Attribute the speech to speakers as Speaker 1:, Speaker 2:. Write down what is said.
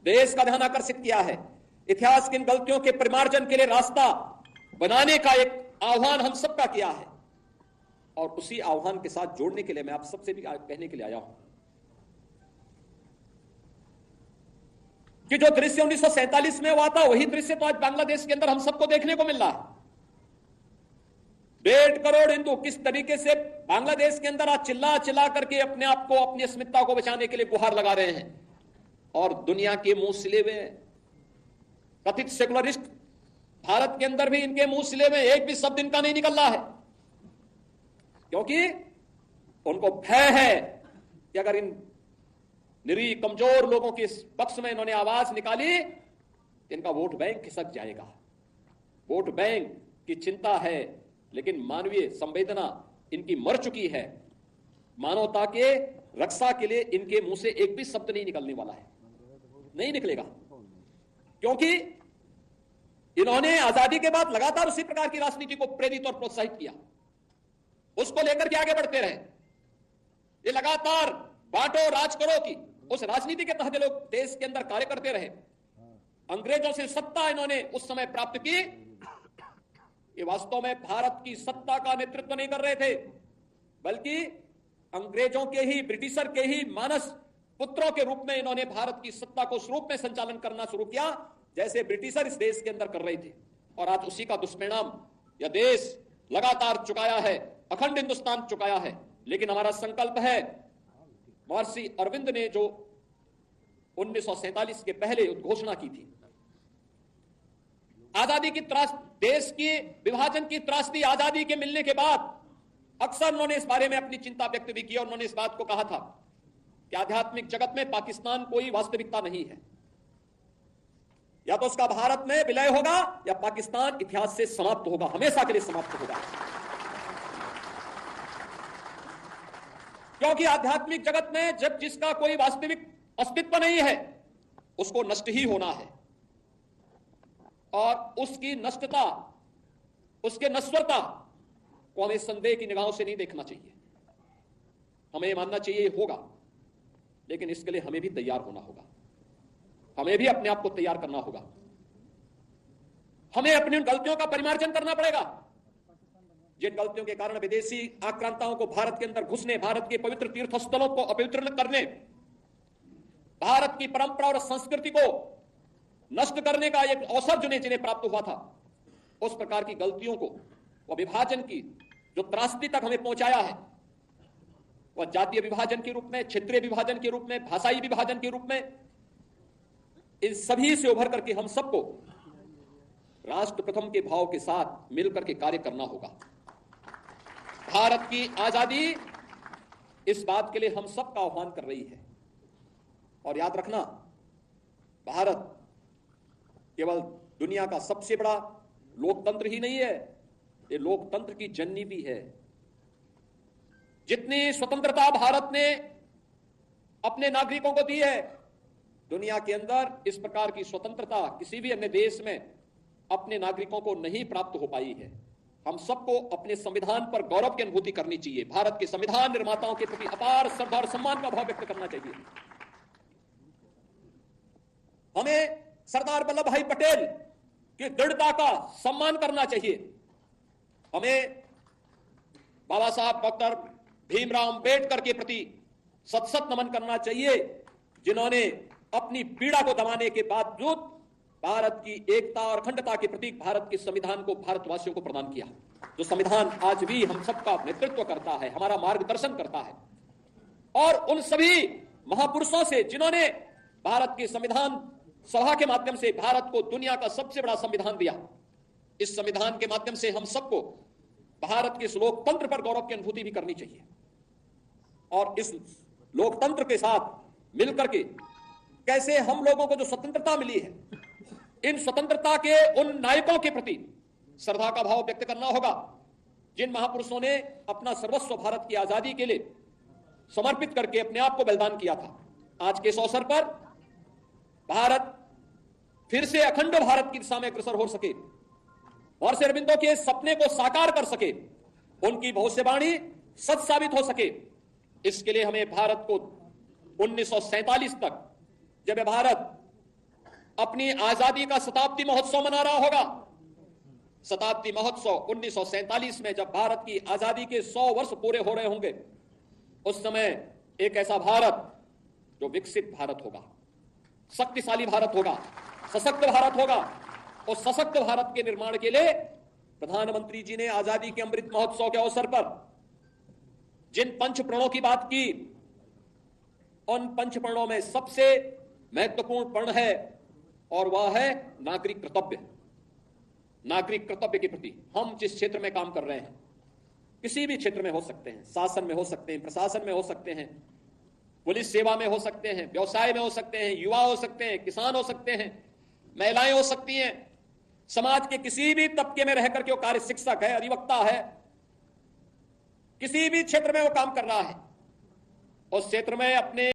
Speaker 1: देश का ध्यान आकर्षित किया है। इतिहास की इन गलतियों के परिमार्जन के लिए रास्ता बनाने का एक आह्वान हम सबका किया है और उसी आह्वान के साथ जोड़ने के लिए मैं आप सबसे भी कहने के लिए आया हूं कि जो दृश्य 1947 में हुआ था वही दृश्य तो आज बांग्लादेश के अंदर हम सबको देखने को मिल रहा है। 1.5 करोड़ हिंदू किस तरीके से बांग्लादेश के अंदर आज चिल्ला चिल्ला करके अपने आप को, अपनी अस्मिता को बचाने के लिए गुहार लगा रहे हैं और दुनिया के मुंह सिले हुए कथित सेकुलरिस्ट भारत के अंदर भी इनके मुंह सिले में एक भी शब्द इनका नहीं निकल रहा है, क्योंकि उनको भय है कि अगर इन निरीह कमजोर लोगों के पक्ष में इन्होंने आवाज निकाली तो इनका वोट बैंक खिसक जाएगा। वोट बैंक की चिंता है, लेकिन मानवीय संवेदना इनकी मर चुकी है। मानवता के रक्षा के लिए इनके मुंह से एक भी शब्द नहीं निकलने वाला है, नहीं निकलेगा, क्योंकि इन्होंने आजादी के बाद लगातार उसी प्रकार की राजनीति को प्रेरित और प्रोत्साहित किया, उसको लेकर के आगे बढ़ते रहे। ये लगातार बांटो राज करो की उस राजनीति के तहत लोग देश के अंदर कार्य करते रहे। अंग्रेजों से सत्ता इन्होंने उस समय प्राप्त की। ये वास्तव में भारत की सत्ता का नेतृत्व नहीं कर रहे थे, बल्कि अंग्रेजों के ही, ब्रिटिशर के ही मानस पुत्रों के रूप में इन्होंने भारत की सत्ता को उस रूप में संचालन करना शुरू किया जैसे ब्रिटिशर इस देश के अंदर कर रहे थे। और आज उसी का दुष्परिणाम यह देश लगातार चुकाया है, अखंड हिंदुस्तान चुकाया है। लेकिन हमारा संकल्प है, महर्षि अरविंद ने जो 1947 के पहले घोषणा की थी, आजादी की देश की विभाजन की त्रासदी आजादी के मिलने के बाद अक्सर उन्होंने इस बारे में अपनी चिंता व्यक्त भी की और उन्होंने इस बात को कहा था कि आध्यात्मिक जगत में पाकिस्तान कोई वास्तविकता नहीं है, या तो उसका भारत में विलय होगा या पाकिस्तान इतिहास से समाप्त होगा, हमेशा के लिए समाप्त होगा। क्योंकि आध्यात्मिक जगत में जब जिसका कोई वास्तविक अस्तित्व नहीं है उसको नष्ट ही होना है, और उसकी नष्टता, उसके नश्वरता को हमें संदेह की निगाहों से नहीं देखना चाहिए। हमें मानना चाहिए होगा, लेकिन इसके लिए हमें भी तैयार होना होगा, हमें भी अपने आप को तैयार करना होगा। हमें अपनी उन गलतियों का परिमार्जन करना पड़ेगा जिन गलतियों के कारण विदेशी आक्रांताओं को भारत के अंदर घुसने, भारत के पवित्र तीर्थ स्थलों को अपवित्र करने, भारत की परंपरा और संस्कृति को नष्ट करने का एक अवसर जिन्हें प्राप्त हुआ था, उस प्रकार की गलतियों को, वह विभाजन की जो त्रासदी तक हमें पहुंचाया है, वह जातीय विभाजन के रूप में, क्षेत्रीय विभाजन के रूप में, भाषाई विभाजन के रूप में, इन सभी से उभर करके हम सबको राष्ट्र प्रथम के भाव के साथ मिलकर के कार्य करना होगा। भारत की आजादी इस बात के लिए हम सबका आह्वान कर रही है। और याद रखना, भारत केवल दुनिया का सबसे बड़ा लोकतंत्र ही नहीं है, ये लोकतंत्र की जननी भी है। जितनी स्वतंत्रता भारत ने अपने नागरिकों को दी है, दुनिया के अंदर इस प्रकार की स्वतंत्रता किसी भी अन्य देश में अपने नागरिकों को नहीं प्राप्त हो पाई है। हम सबको अपने संविधान पर गौरव की अनुभूति करनी चाहिए। भारत के संविधान निर्माताओं के प्रति अपार श्रद्धा और सम्मान का भाव व्यक्त करना चाहिए। हमें सरदार वल्लभ भाई पटेल की दृढ़ता का सम्मान करना चाहिए। हमें बाबा साहब डॉक्टर भीमराव अंबेडकर के प्रति सत सत नमन करना चाहिए, जिन्होंने अपनी पीड़ा को दबाने के बावजूद भारत की एकता और अखंडता के प्रतीक भारत के संविधान को भारतवासियों को प्रदान किया। जो संविधान आज भी हम सबका नेतृत्व करता है, हमारा मार्गदर्शन करता है। और उन सभी महापुरुषों से जिन्होंने भारत के संविधान सभा के माध्यम से भारत को दुनिया का सबसे बड़ा संविधान दिया, इस संविधान के माध्यम से हम सबको भारत के इस लोकतंत्र पर गौरव की अनुभूति भी करनी चाहिए। और इस लोकतंत्र के साथ मिलकर के कैसे हम लोगों को जो स्वतंत्रता मिली है, इन स्वतंत्रता के उन नायकों के प्रति श्रद्धा का भाव व्यक्त करना होगा, जिन महापुरुषों ने अपना सर्वस्व भारत की आजादी के लिए समर्पित करके अपने आप को बलिदान किया था। आज के इस अवसर पर भारत फिर से अखंड भारत की दिशा में अग्रसर हो सके और श्री अरबिंदो के सपने को साकार कर सके, उनकी भविष्यवाणी सच साबित हो सके, इसके लिए हमें भारत को 1947 तक, जब भारत अपनी आजादी का शताब्दी महोत्सव मना रहा होगा। शताब्दी महोत्सव 1947 में जब भारत की आजादी के 100 वर्ष पूरे हो रहे होंगे, उस समय एक ऐसा भारत जो विकसित भारत होगा, शक्तिशाली भारत होगा, सशक्त भारत होगा। और सशक्त भारत के निर्माण के लिए प्रधानमंत्री जी ने आजादी के अमृत महोत्सव के अवसर पर जिन पंच प्रणों की बात की, उन पंच प्रणों में सबसे महत्वपूर्ण प्रण है और वह है नागरिक कर्तव्य। नागरिक कर्तव्य के प्रति हम जिस क्षेत्र में काम कर रहे हैं, किसी भी क्षेत्र में हो सकते हैं, शासन में हो सकते हैं, प्रशासन में हो सकते हैं, पुलिस सेवा में हो सकते हैं, व्यवसाय में हो सकते हैं, युवा हो सकते हैं, किसान हो सकते हैं, महिलाएं हो सकती हैं, समाज के किसी भी तबके में रहकर के वो कार्य शिक्षक है, अधिवक्ता है, किसी भी क्षेत्र में वो काम कर रहा है, उस क्षेत्र में अपने